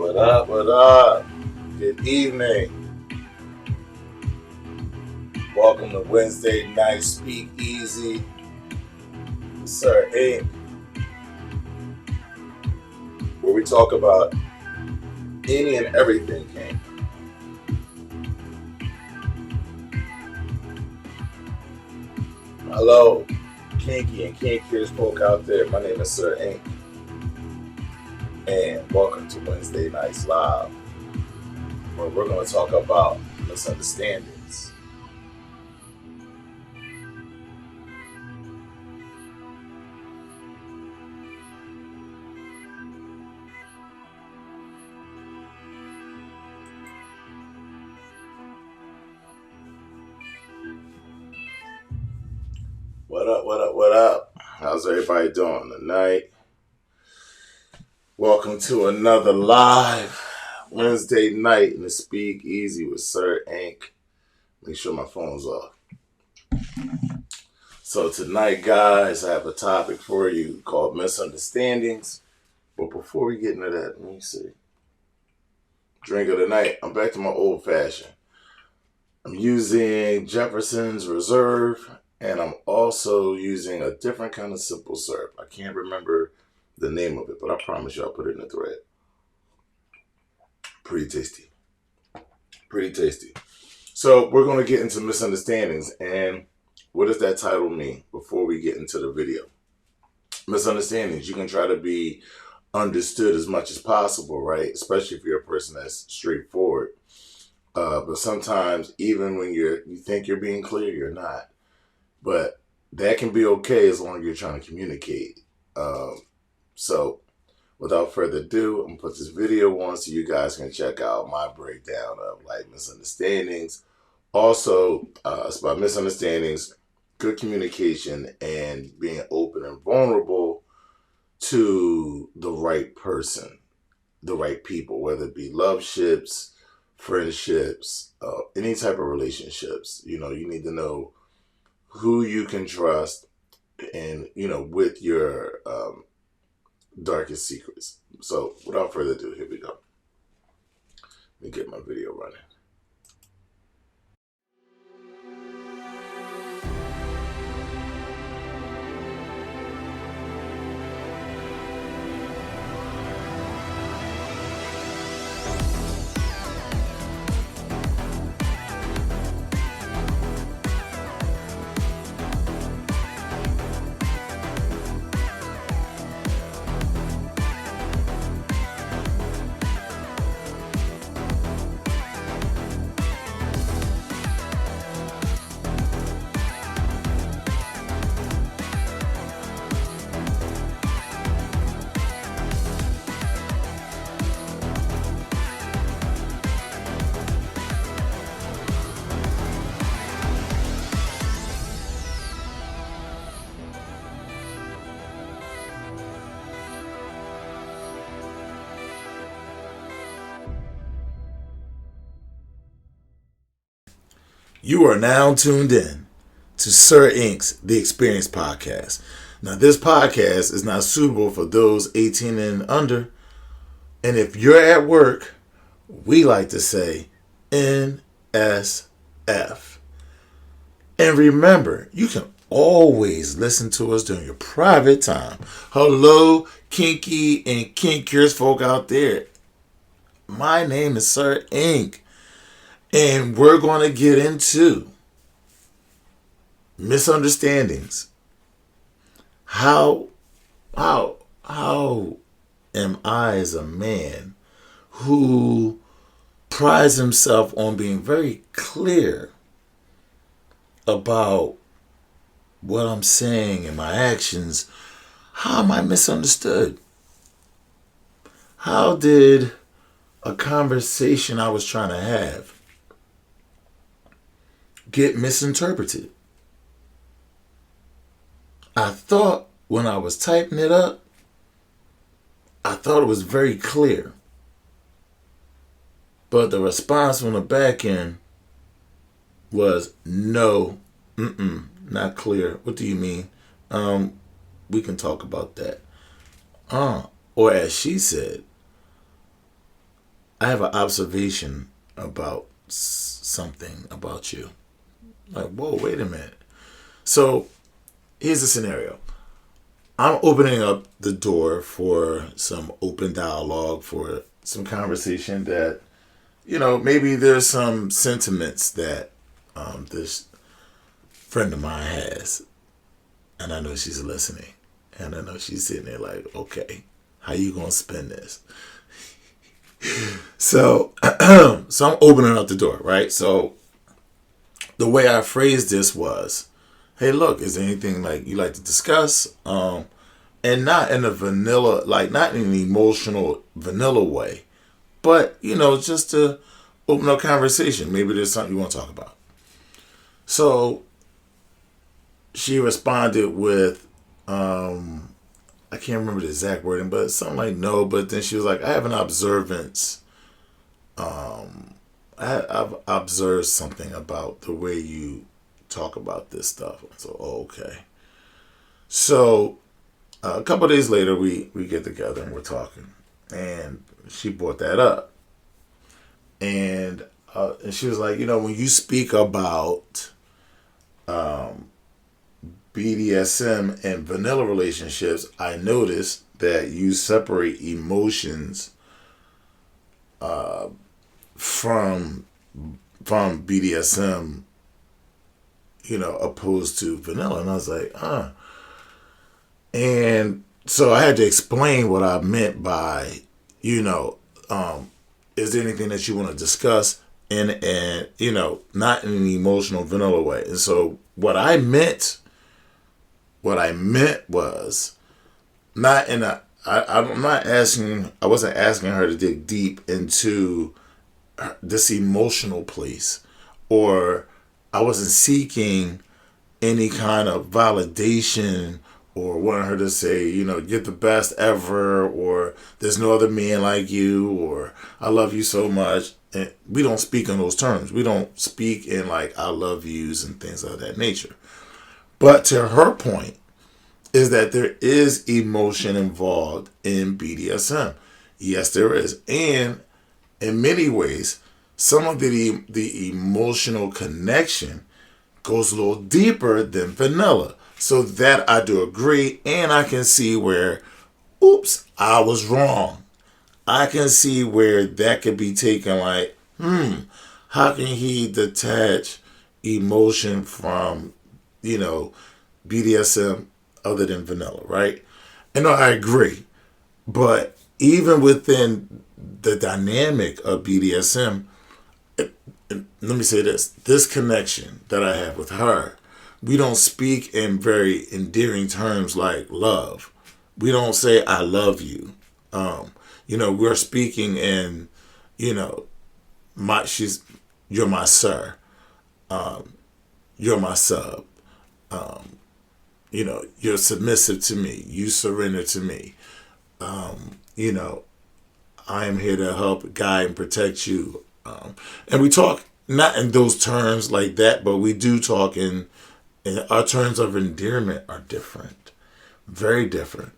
What up? What up? Good evening. Welcome to Wednesday Night Speak Easy with Sir Inc., where we talk about any and everything kink. Hello, kinky and kinkiest folk out there. My name is Sir Inc., and welcome to Wednesday Nights Live, where we're going to talk about misunderstandings. What up, what up, what up? How's everybody doing tonight? Welcome to another live Wednesday night in the Speak Easy with Sir Inc. Make sure my phone's off. So tonight, guys, I have a topic for you called misunderstandings. But before we get into that, let me see. Drink of the night. I'm back to my old fashioned. I'm using Jefferson's Reserve, and I'm also using a different kind of simple syrup. I can't remember the name of it, but I promise you I'll put it in the thread. Pretty tasty. Pretty tasty. So we're going to get into misunderstandings. And what does that title mean before we get into the video? Misunderstandings. You can try to be understood as much as possible, right? Especially if you're a person that's straightforward. But sometimes even when you think you're being clear, you're not. But that can be okay as long as you're trying to communicate. So without further ado, I'm going to put this video on so you guys can check out my breakdown of like misunderstandings. Also, it's about misunderstandings, good communication, and being open and vulnerable to the right person, the right people, whether it be love ships, friendships, any type of relationships. You know, you need to know who you can trust and, you know, with your darkest secrets. So without further ado, here we go. Let me get my video running. You are now tuned in to Sir Inc.'s The Experience Podcast. Now, this podcast is not suitable for those 18 and under. And if you're at work, we like to say NSF. And remember, you can always listen to us during your private time. Hello, kinky and kinkiest folk out there. My name is Sir Inc. And we're going to get into misunderstandings. How am I as a man who prides himself on being very clear about what I'm saying and my actions? How am I misunderstood? How did a conversation I was trying to have get misinterpreted? I thought when I was typing it up, I thought it was very clear. But the response from the back end was no, not clear. What do you mean? We can talk about that. Or as she said, I have an observation about something about you. Like, whoa, wait a minute. So here's the scenario. I'm opening up the door for some open dialogue, for some conversation that, maybe there's some sentiments that this friend of mine has. And I know she's listening. And I know she's sitting there like, okay, how you going to spin this? So, so I'm opening up the door, right? So the way I phrased this was, hey, look, is there anything like you like to discuss? And not in a vanilla, like not in an emotional vanilla way, but, just to open up conversation. Maybe there's something you want to talk about. So she responded with, I can't remember the exact wording, but something like no. But then she was like, I have an observance. I've observed something about the way you talk about this stuff. So, okay. So a couple of days later, we get together and we're talking. And she brought that up. And she was like, when you speak about BDSM and vanilla relationships, I noticed that you separate emotions from BDSM, opposed to vanilla. And I was like, And so I had to explain what I meant by, is there anything that you want to discuss and not in an emotional vanilla way. And so what I meant was not in a, I wasn't asking her to dig deep into this emotional place, or I wasn't seeking any kind of validation or wanting her to say, you're the best ever, or there's no other man like you, or I love you so much. And we don't speak in those terms. We don't speak in like I love yous and things of that nature. But to her point is that there is emotion involved in BDSM. Yes, there is. And in many ways, some of the emotional connection goes a little deeper than vanilla. So that I do agree, and I can see where, oops, I was wrong. I can see where that could be taken like, how can he detach emotion from, BDSM other than vanilla, right? And no, I agree. But even within the dynamic of BDSM, let me say this connection that I have with her, we don't speak in very endearing terms like love. We don't say I love you. We're speaking in, you're my sir. You're my sub. You're submissive to me. You surrender to me. I am here to help, guide, and protect you. And we talk not in those terms like that, but we do talk in our terms of endearment are different, very different.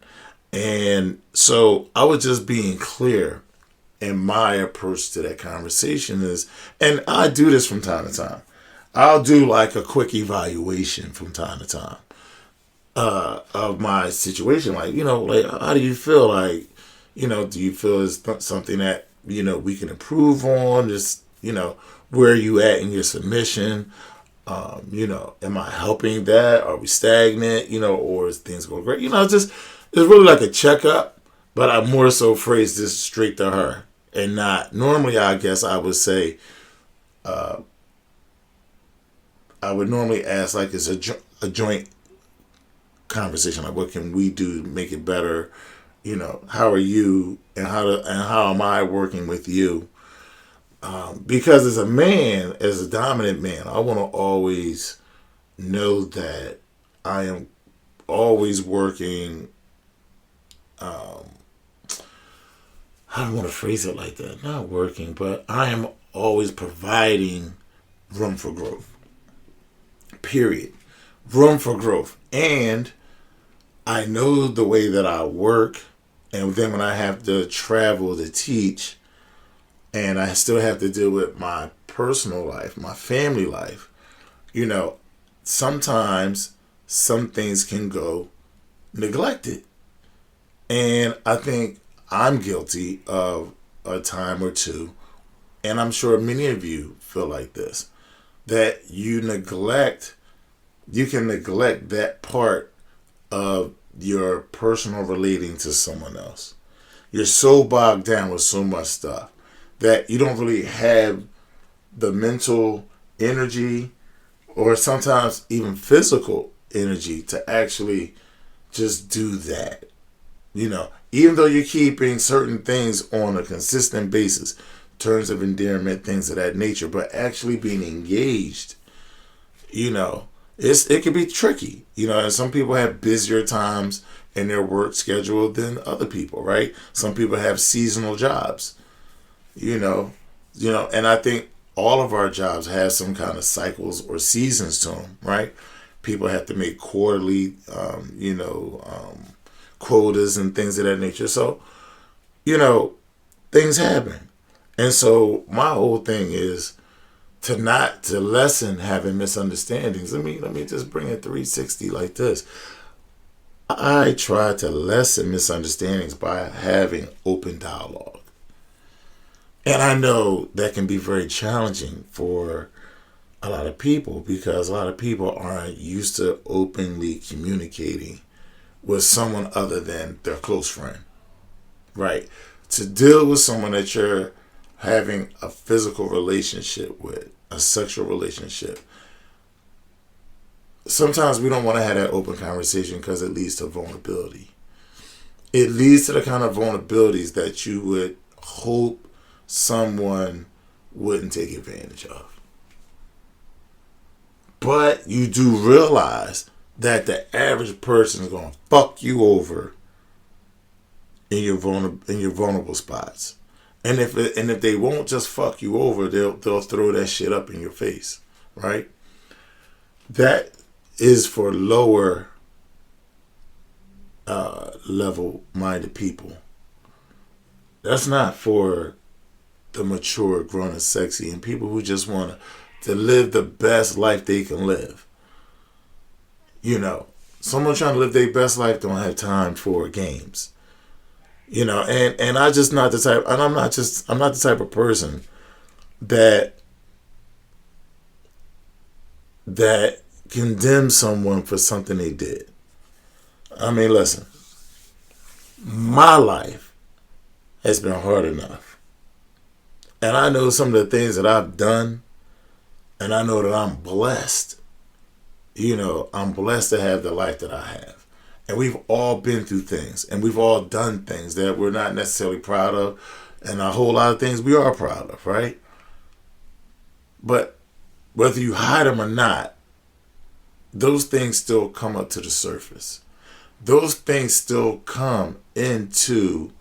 And so I was just being clear in my approach to that conversation is, and I do this from time to time. I'll do like a quick evaluation from time to time of my situation. Like, like how do you feel? Like, do you feel it's something that, we can improve on? Just, where are you at in your submission? Am I helping that? Are we stagnant? Or is things going great? It's really like a checkup, but I more so phrase this straight to her and not, normally I guess I would say, I would normally ask like, it's a joint conversation. Like, what can we do to make it better? How are you and how am I working with you? Because as a man, as a dominant man, I want to always know that I am always working. I don't want to phrase it like that. Not working, but I am always providing room for growth. Period. Room for growth. And I know the way that I work, and then when I have to travel to teach, and I still have to deal with my personal life, my family life, you know, sometimes some things can go neglected. And I think I'm guilty of a time or two, and I'm sure many of you feel like this, that you can neglect that part of your personal relating to someone else. You're so bogged down with so much stuff that you don't really have the mental energy or sometimes even physical energy to actually just do that. Even though you're keeping certain things on a consistent basis, terms of endearment, things of that nature, but actually being engaged, you know, it can be tricky. And some people have busier times in their work schedule than other people, right? Some people have seasonal jobs, you know, and I think all of our jobs have some kind of cycles or seasons to them, right? People have to make quarterly, quotas and things of that nature. So, you know, things happen. And so my whole thing is to lessen having misunderstandings. Let me just bring it 360 like this. I try to lessen misunderstandings by having open dialogue. And I know that can be very challenging for a lot of people because a lot of people aren't used to openly communicating with someone other than their close friend, right? To deal with someone that you're having a physical relationship with, a sexual relationship, sometimes we don't want to have that open conversation because it leads to vulnerability. It leads to the kind of vulnerabilities that you would hope someone wouldn't take advantage of. But you do realize that the average person is going to fuck you over in your vulnerable spots. And if they won't just fuck you over, they'll throw that shit up in your face, right? That is for lower level minded people. That's not for the mature, grown, and sexy, and people who just want to live the best life they can live. Someone trying to live their best life don't have time for games. And I just not the type, and I'm not the type of person that condemns someone for something they did. Listen, my life has been hard enough. And I know some of the things that I've done, and I know that I'm blessed. I'm blessed to have the life that I have. And we've all been through things, and we've all done things that we're not necessarily proud of, and a whole lot of things we are proud of, right? But whether you hide them or not, those things still come up to the surface. Those things still come into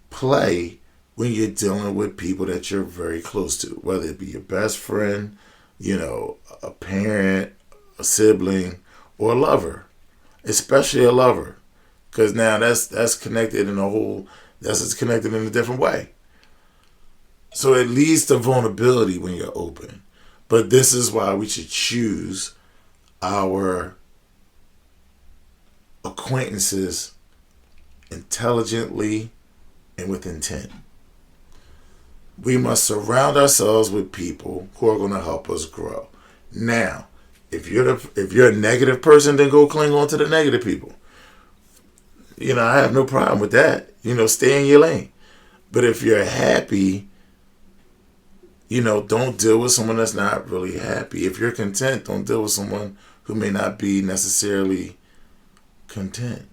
play when you're dealing with people that you're very close to, whether it be your best friend, a parent, a sibling, or a lover, especially a lover, because now that's connected that's connected in a different way. So it leads to vulnerability when you're open. But this is why we should choose our acquaintances intelligently and with intent. We must surround ourselves with people who are going to help us grow. Now, if you're a negative person, then go cling on to the negative people. I have no problem with that. Stay in your lane. But if you're happy, don't deal with someone that's not really happy. If you're content, don't deal with someone who may not be necessarily content.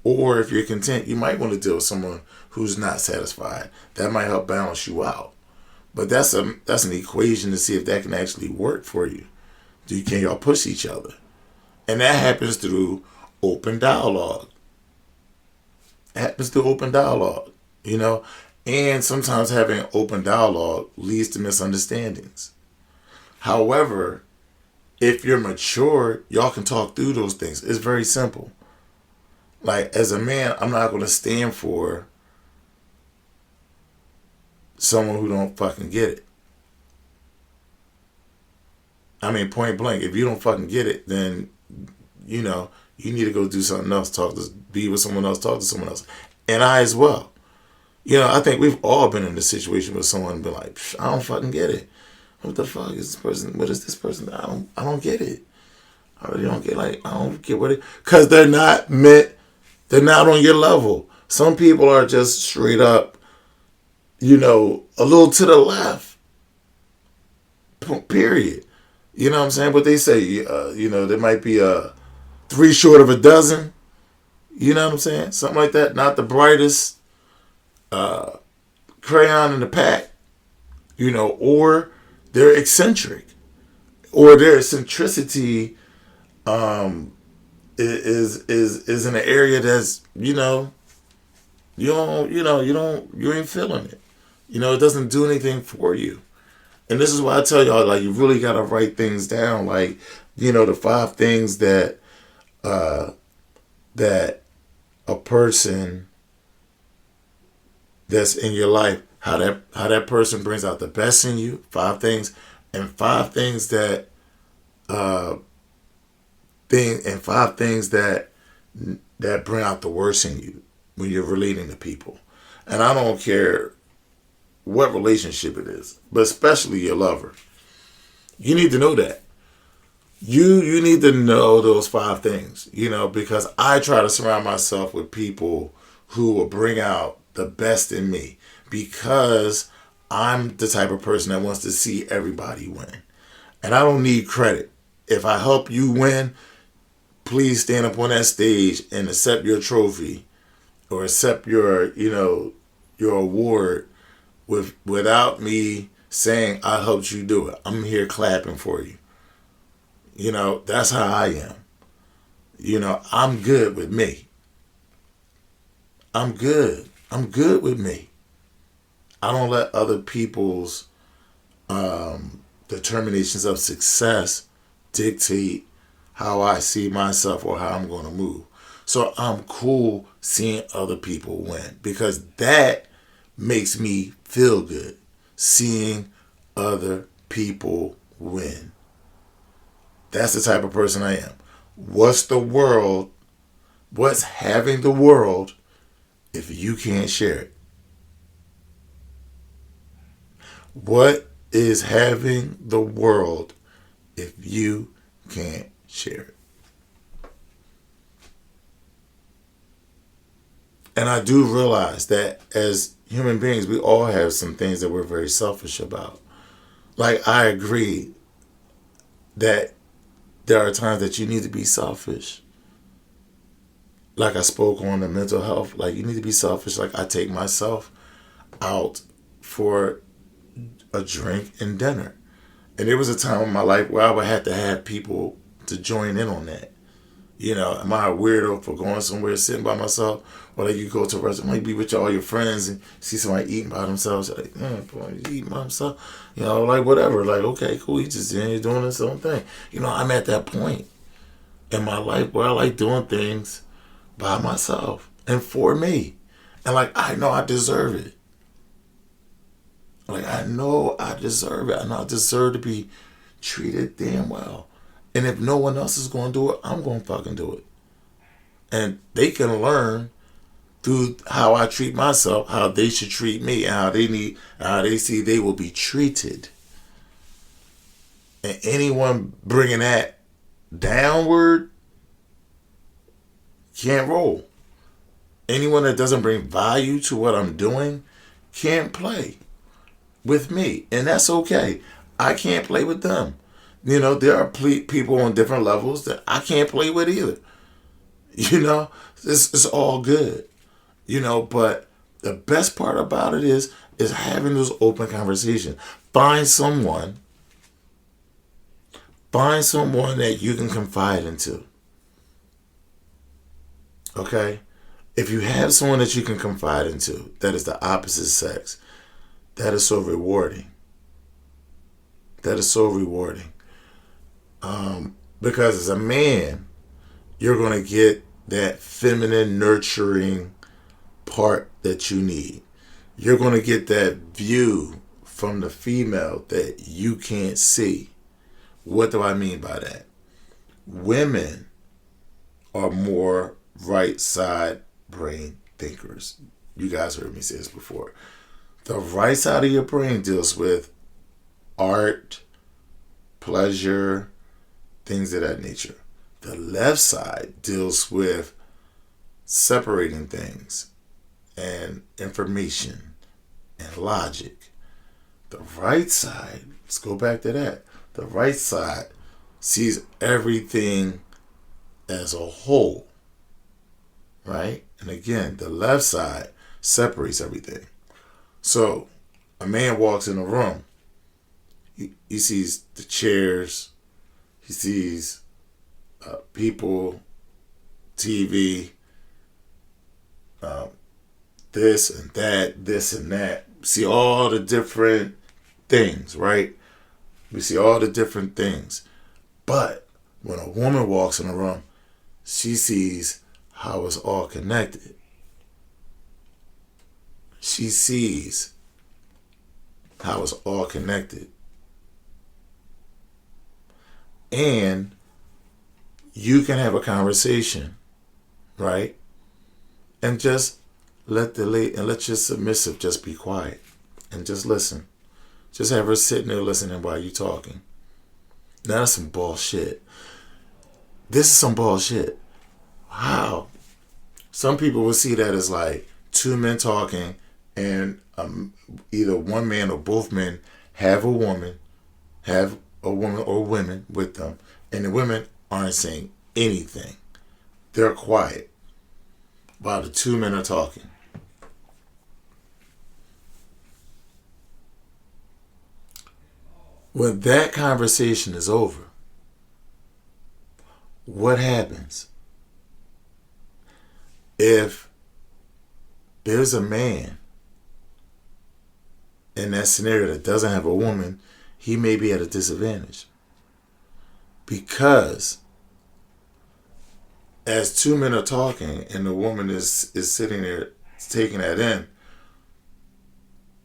Or if you're content, you might want to deal with someone who's not satisfied. That might help balance you out. But that's an equation to see if that can actually work for you. Can y'all push each other? And that happens through open dialogue. And sometimes having open dialogue leads to misunderstandings. However, if you're mature, y'all can talk through those things. It's very simple. Like, as a man, I'm not going to stand for someone who don't fucking get it. I mean, point blank, if you don't fucking get it, then, you know, you need to go do something else. Be with someone else, talk to someone else. And I as well. You know, I think we've all been in a situation with someone and been like, I don't fucking get it. What the fuck is this person? What is this person? I don't get it. I really don't get, like, I don't get what it, because they're not on your level. Some people are just straight up, you know, a little to the left. Period. You know what I'm saying? But they say, you know, there might be three short of a dozen. You know what I'm saying? Something like that. Not the brightest crayon in the pack. You know, or they're eccentric, or their eccentricity is in an area that's, you know, you ain't feeling it. You know, it doesn't do anything for you. And this is why I tell y'all, like, you really gotta write things down, like, you know, the 5 things that that a person that's in your life, how that person brings out the best in you. 5 things, and 5 things that 5 things that bring out the worst in you when you're relating to people. And I don't care what relationship it is, but especially your lover. You need to know that. You need to know those 5 things, you know, because I try to surround myself with people who will bring out the best in me, because I'm the type of person that wants to see everybody win. And I don't need credit. If I help you win, please stand up on that stage and accept your trophy or accept your, you know, your award without me saying I helped you do it. I'm here clapping for you. You know, that's how I am. You know, I'm good with me. I'm good with me. I don't let other people's determinations of success dictate how I see myself or how I'm going to move. So I'm cool seeing other people win, because that makes me feel good, seeing other people win. That's the type of person I am. What's having the world if you can't share it? What is having the world if you can't share it? And I do realize that as human beings, we all have some things that we're very selfish about. Like, I agree that there are times that you need to be selfish. Like I spoke on the mental health, like, you need to be selfish. Like, I take myself out for a drink and dinner. And there was a time in my life where I would have to have people to join in on that. You know, am I a weirdo for going somewhere sitting by myself? Or like, you go to a restaurant, like, be with all your friends and see somebody eating by themselves. You're like, boy, he's eating by himself. You know, like, whatever. Like, okay, cool. He's just in here doing his own thing. You know, I'm at that point in my life where I like doing things by myself and for me. And, like, I know I deserve it. Like, I know I deserve it. I know I deserve to be treated damn well. And if no one else is going to do it, I'm going to fucking do it. And they can learn through how I treat myself, how they should treat me, and how they see they will be treated. And anyone bringing that downward can't roll. Anyone that doesn't bring value to what I'm doing can't play with me. And that's okay. I can't play with them. You know, there are people on different levels that I can't play with either. You know, it's all good. You know, but the best part about it is having those open conversations. Find someone that you can confide into. Okay? If you have someone that you can confide into that is the opposite sex, that is so rewarding. That is so rewarding. Because as a man, you're going to get that feminine, nurturing part that you need. you're going to get that view from the female that you can't see. What do I mean by that? Women are more right side brain thinkers. You guys heard me say this before. The right side of your brain deals with art, pleasure, things of that nature. The left side deals with separating things and information and logic. The right side, let's go back to that. The right side sees everything as a whole, right? And again, the left side separates everything. So, a man walks in a room, he sees the chairs, he sees people, TV, this and that. See all the different things, right? We see all the different things. But when a woman walks in a room, she sees how it's all connected. She sees how it's all connected. And you can have a conversation, right? And just let your submissive just be quiet and just listen. Just have her sitting there listening while you're talking. Now that's some bullshit. This is some bullshit. How? Some people will see that as like two men talking and either one man or both men have a woman or women with them, and the women aren't saying anything. They're quiet while the two men are talking. When that conversation is over, what happens? If there's a man in that scenario that doesn't have a woman, he may be at a disadvantage. Because as two men are talking and the woman is sitting there taking that in,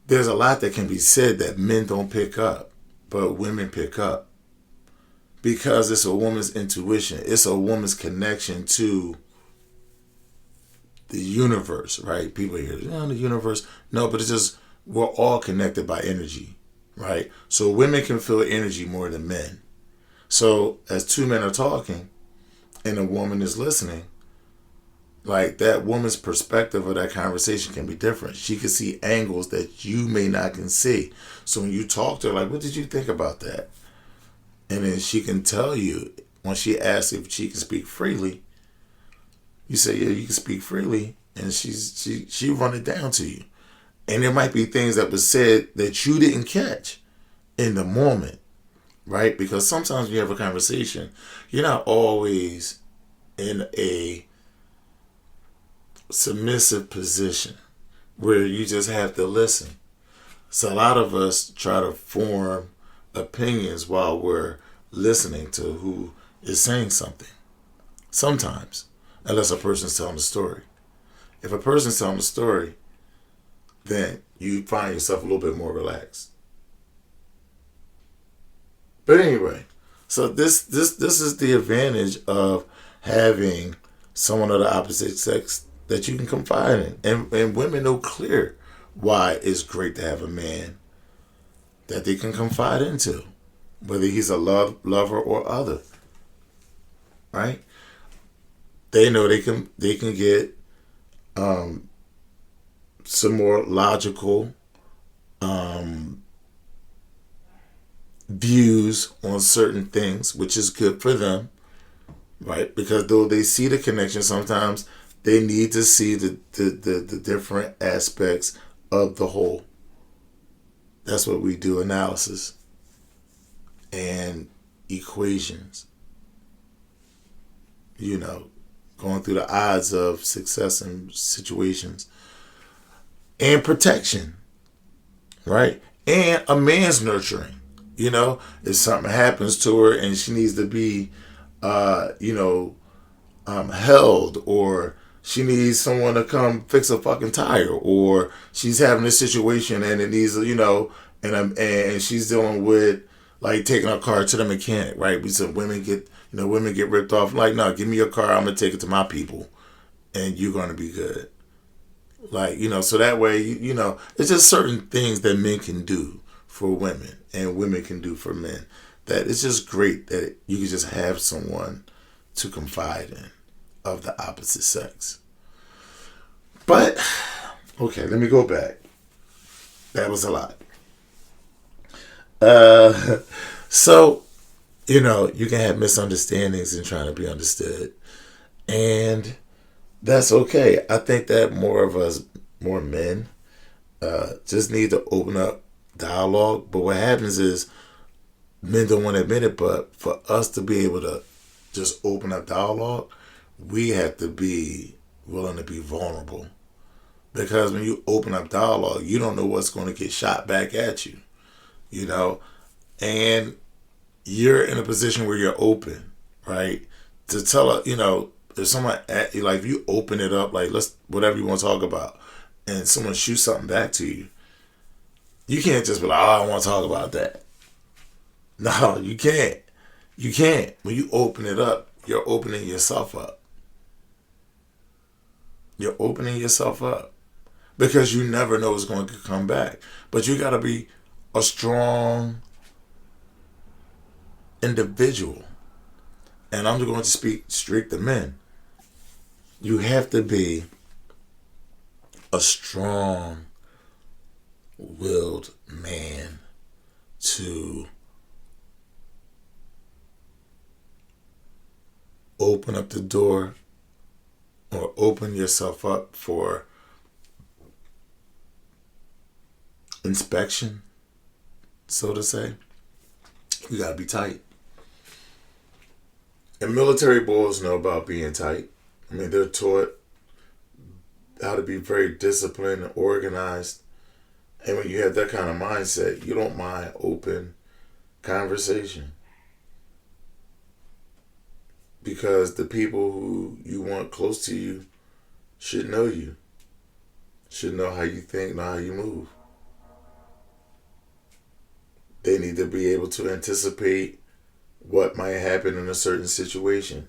there's a lot that can be said that men don't pick up, but women pick up. Because it's a woman's intuition. It's a woman's connection to the universe, right? People hear, the universe. No, but it's just, we're all connected by energy, right? So women can feel energy more than men. So as two men are talking and a woman is listening, like that woman's perspective of that conversation can be different. She can see angles that you may not can see. So when you talk to her, like, what did you think about that? And then she can tell you, when she asks if she can speak freely, you say, yeah, you can speak freely. And she run it down to you. And there might be things that was said that you didn't catch in the moment, right? Because sometimes when you have a conversation, you're not always in a submissive position where you just have to listen. So a lot of us try to form opinions while we're listening to who is saying something. Sometimes, unless a person's telling a story. If a person's telling a story, then you find yourself a little bit more relaxed. But anyway, so this is the advantage of having someone of the opposite sex that you can confide in. And women know clear why it's great to have a man that they can confide into, whether he's a lover or other. Right? They know they can get some more logical views on certain things, which is good for them, right? Because though they see the connection, sometimes they need to see the different aspects of the whole. That's what we do, analysis and equations. You know, going through the odds of success in situations. And protection, right? And a man's nurturing. You know, if something happens to her and she needs to be, held or she needs someone to come fix a fucking tire, or she's having this situation and it needs, and she's dealing with like taking her car to the mechanic, right? We said women get ripped off. Like, no, give me your car, I'm gonna take it to my people, and you're gonna be good. Like, so that way, it's just certain things that men can do for women and women can do for men. That it's just great that you can just have someone to confide in of the opposite sex. But, okay, let me go back. That was a lot. So, you can have misunderstandings and trying to be understood. And that's okay. I think that more men, just need to open up dialogue. But what happens is men don't want to admit it, but for us to be able to just open up dialogue, we have to be willing to be vulnerable. Because when you open up dialogue, you don't know what's going to get shot back at you, and you're in a position where you're open, right? To tell if someone at you, like if you open it up, like let's whatever you want to talk about, and someone shoots something back to you, you can't just be like, oh, I don't want to talk about that. No, you can't. You can't. When you open it up, you're opening yourself up. You're opening yourself up because you never know what's going to come back. But you got to be a strong individual. And I'm going to speak straight to men. You have to be a strong-willed man to open up the door or open yourself up for inspection, so to say. You gotta be tight. And military boys know about being tight. I mean, they're taught how to be very disciplined and organized. And when you have that kind of mindset, you don't mind open conversation. Because the people who you want close to you should know you. Should know how you think, know how you move. They need to be able to anticipate what might happen in a certain situation.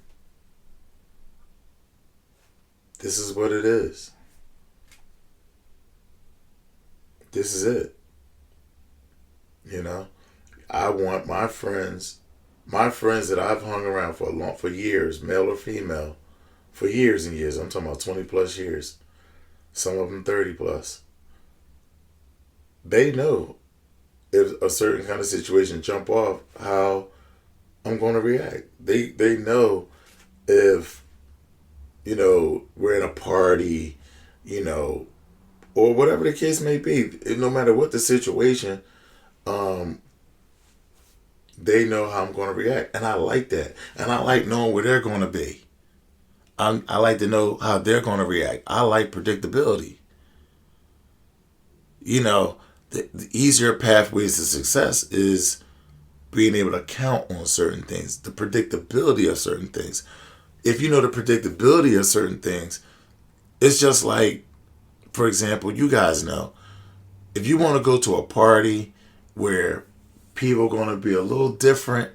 This is what it is. This is it. I want my friends that I've hung around for years, male or female, for years and years. I'm talking about 20 plus years. Some of them 30 plus. They know if a certain kind of situation jump off, how I'm going to react. They know if, we're in a party, or whatever the case may be. No matter what the situation, they know how I'm going to react. And I like that. And I like knowing where they're going to be. I like to know how they're going to react. I like predictability. The easier pathways to success is being able to count on certain things, the predictability of certain things. If you know the predictability of certain things, it's just like, for example, you guys know, if you want to go to a party where people are going to be a little different,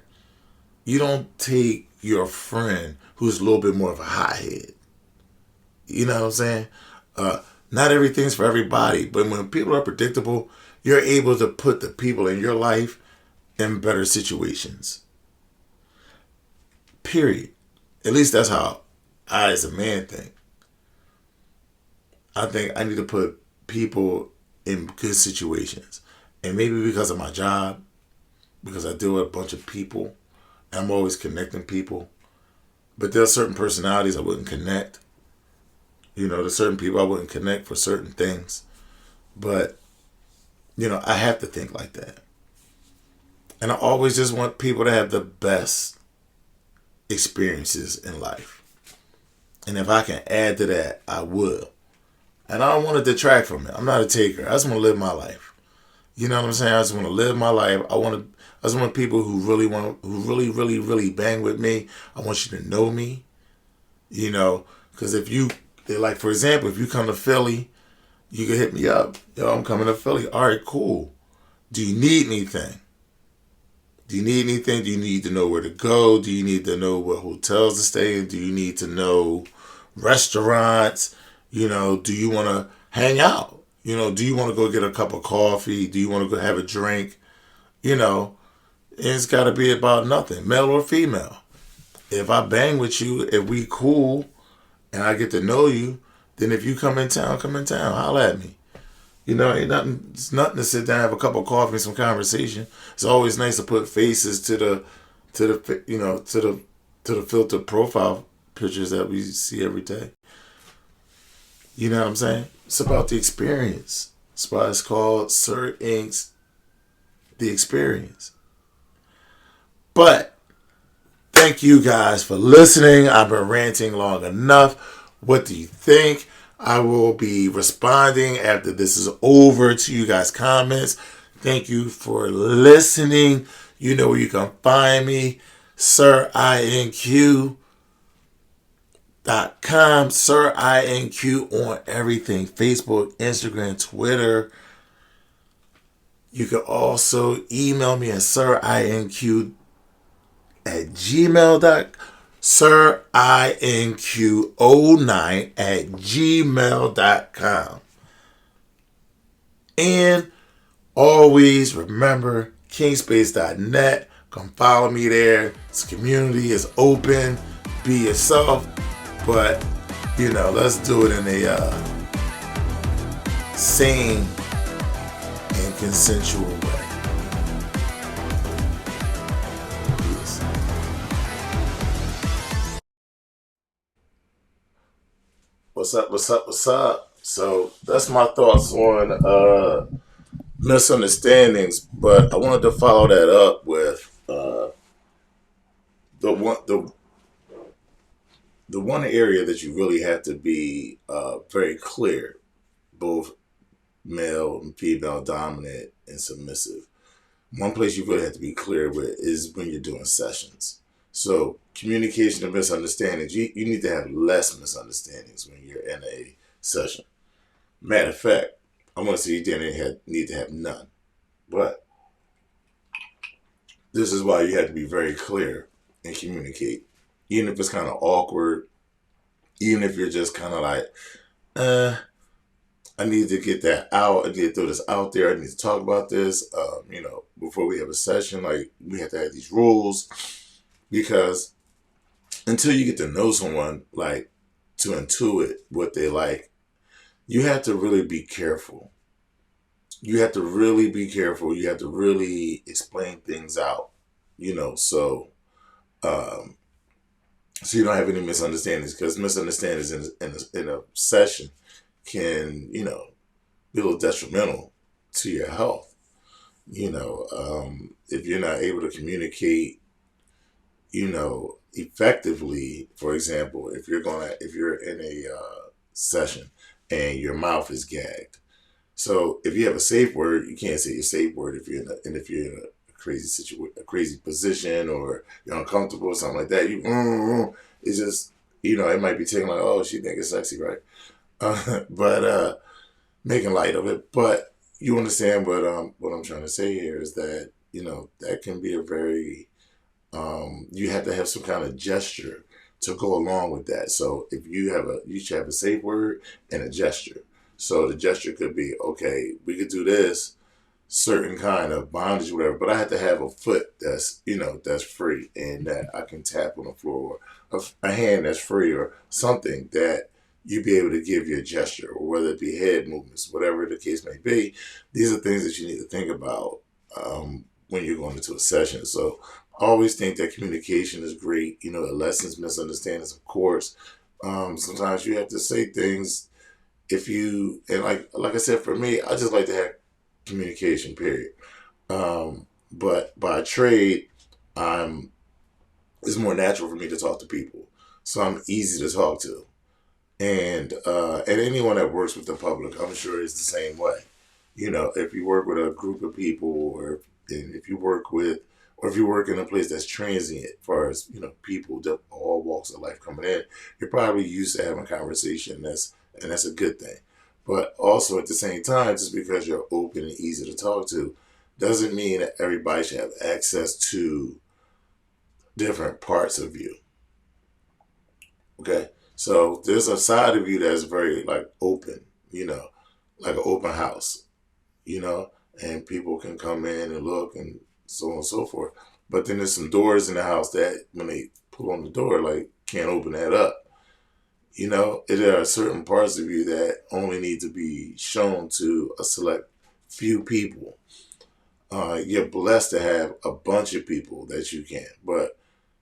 you don't take your friend who's a little bit more of a hothead. You know what I'm saying? Not everything's for everybody, but when people are predictable, you're able to put the people in your life in better situations. Period. At least that's how I, as a man, think. I think I need to put people in good situations. And maybe because of my job, because I deal with a bunch of people, and I'm always connecting people. But there are certain personalities I wouldn't connect. There's certain people I wouldn't connect for certain things. But, I have to think like that. And I always just want people to have the best experiences in life. And if I can add to that, I will. And I don't want to detract from it. I'm not a taker. I just want to live my life. You know what I'm saying? I just want to live my life. I just want people who really bang with me. I want you to know me. Because if you Like, for example, if you come to Philly, you can hit me up. Yo, I'm coming to Philly. All right, cool. Do you need anything? Do you need anything? Do you need to know where to go? Do you need to know what hotels to stay in? Do you need to know restaurants? Do you want to hang out? Do you want to go get a cup of coffee? Do you want to go have a drink? It's got to be about nothing, male or female. If I bang with you, if we cool, and I get to know you, then if you come in town, holla at me. Ain't nothing. It's nothing to sit down, have a cup of coffee, and some conversation. It's always nice to put faces to the filtered profile pictures that we see every day. You know what I'm saying? It's about the experience. That's why it's called Sir Inc.'s The Experience. But thank you guys for listening. I've been ranting long enough. What do you think? I will be responding after this is over to you guys' comments. Thank you for listening. You know where you can find me. SirINQ.com. SirINQ on everything. Facebook, Instagram, Twitter. You can also email me at sirinq@gmail.com. SirINQ09@gmail.com. And always remember kingspace.net. Come follow me there. This community is open. Be yourself. But, let's do it in a sane and consensual way. Peace. What's up? So that's my thoughts on misunderstandings, but I wanted to follow that up with the one area that you really have to be very clear, both male and female, dominant and submissive. One place you really have to be clear with is when you're doing sessions. So communication and misunderstandings, you need to have less misunderstandings when you're in a session. Matter of fact, I want to say you didn't need to have none. But this is why you have to be very clear and communicate. Even if it's kind of awkward, even if you're just kind of like, I need to get that out. I need to throw this out there. I need to talk about this. Before we have a session, like we have to have these rules, because until you get to know someone, like to intuit what they like, you have to really be careful. You have to really be careful. You have to really explain things out. So you don't have any misunderstandings, because misunderstandings in a session can, be a little detrimental to your health. If you're not able to communicate, effectively, for example, if you're in a session and your mouth is gagged. So if you have a safe word, you can't say your safe word if you're in a crazy situation, a crazy position, or you're uncomfortable or something like that. It's just, it might be taken like, oh, she think it's sexy, right? But making light of it. But you understand what I'm trying to say here is that, that can be a very, you have to have some kind of gesture to go along with that. So if you should have a safe word and a gesture. So the gesture could be, okay, we could do this certain kind of bondage, whatever, but I have to have a foot that's, that's free, and that I can tap on the floor, or a hand that's free, or something that you be able to give your gesture, or whether it be head movements, whatever the case may be. These are things that you need to think about when you're going into a session. So I always think that communication is great. It lessens misunderstandings, of course. Sometimes you have to say things and like I said, for me, I just like to have communication, period. But by trade, it's more natural for me to talk to people. So I'm easy to talk to. And anyone that works with the public, I'm sure is the same way. If you work with a group of people, or if you work with or if you work in a place that's transient, as far as people that all walks of life coming in, you're probably used to having conversation. That's a good thing. But also at the same time, just because you're open and easy to talk to, doesn't mean that everybody should have access to different parts of you. Okay, so there's a side of you that's very like open, like an open house, you know, and people can come in and look and so on and so forth. But then there's some doors in the house that when they pull on the door, like can't open that up. There are certain parts of you that only need to be shown to a select few people. You're blessed to have a bunch of people that you can, but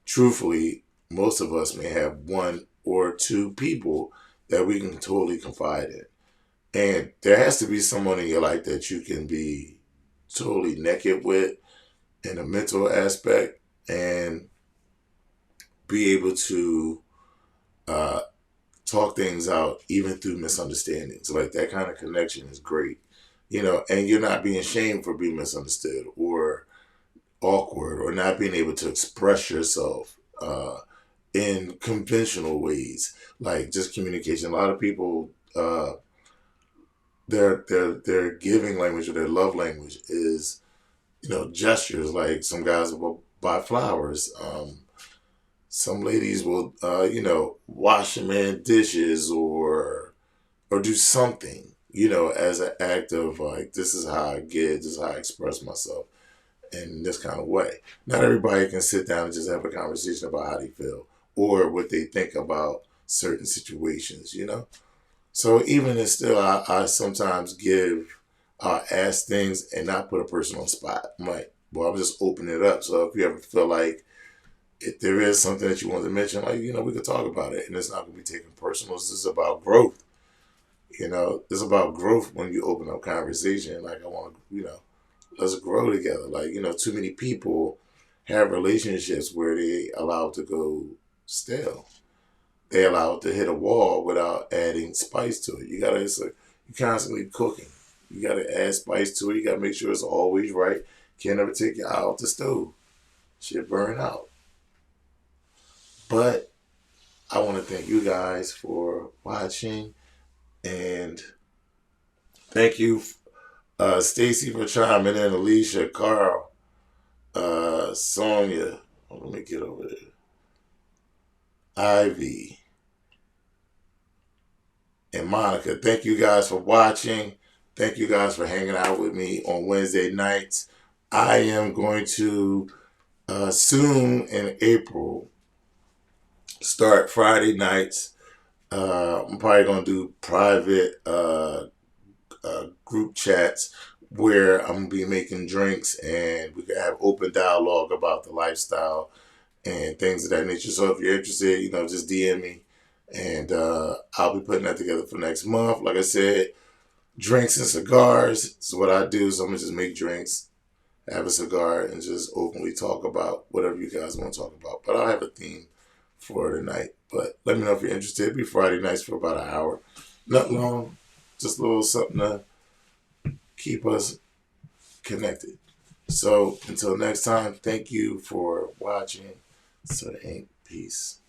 truthfully, most of us may have one or two people that we can totally confide in. And there has to be someone in your life that you can be totally naked with in a mental aspect and be able to uh, talk things out even through misunderstandings. Like that kind of connection is great, and you're not being shamed for being misunderstood or awkward or not being able to express yourself in conventional ways, like just communication. A lot of people, their giving language or their love language is gestures. Like some guys will buy flowers. Some ladies will wash a man dishes or do something as an act of like, this is how I give, this is how I express myself in this kind of way. Not everybody can sit down and just have a conversation about how they feel or what they think about certain situations. So even if still, I sometimes ask things and not put a person on the spot. I'm like, well, I'm just opening it up. So if you ever feel like if there is something that you want to mention, like, we could talk about it. And it's not going to be taken personal. This is about growth. It's about growth when you open up conversation. Like, I want to, let's grow together. Like, too many people have relationships where they allow it to go stale. They allow it to hit a wall without adding spice to it. You're constantly cooking. You gotta add spice to it. You gotta make sure it's always right. Can't ever take your eye off the stove. Shit burn out. But I want to thank you guys for watching, and thank you, Stacy, for chiming in. Alicia, Carl, Sonia. Let me get over there. Ivy and Monica. Thank you guys for watching. Thank you guys for hanging out with me on Wednesday nights. I am going to soon in April start Friday nights. I'm probably going to do private group chats where I'm going to be making drinks and we can have open dialogue about the lifestyle and things of that nature. So if you're interested, just DM me and I'll be putting that together for next month. Like I said, drinks and cigars is what I do. So I'm going to just make drinks, have a cigar, and just openly talk about whatever you guys want to talk about. But I'll have a theme for tonight. But let me know if you're interested. It'll be Friday nights for about an hour. Not long, just a little something to keep us connected. So until next time, thank you for watching. So it ain't peace.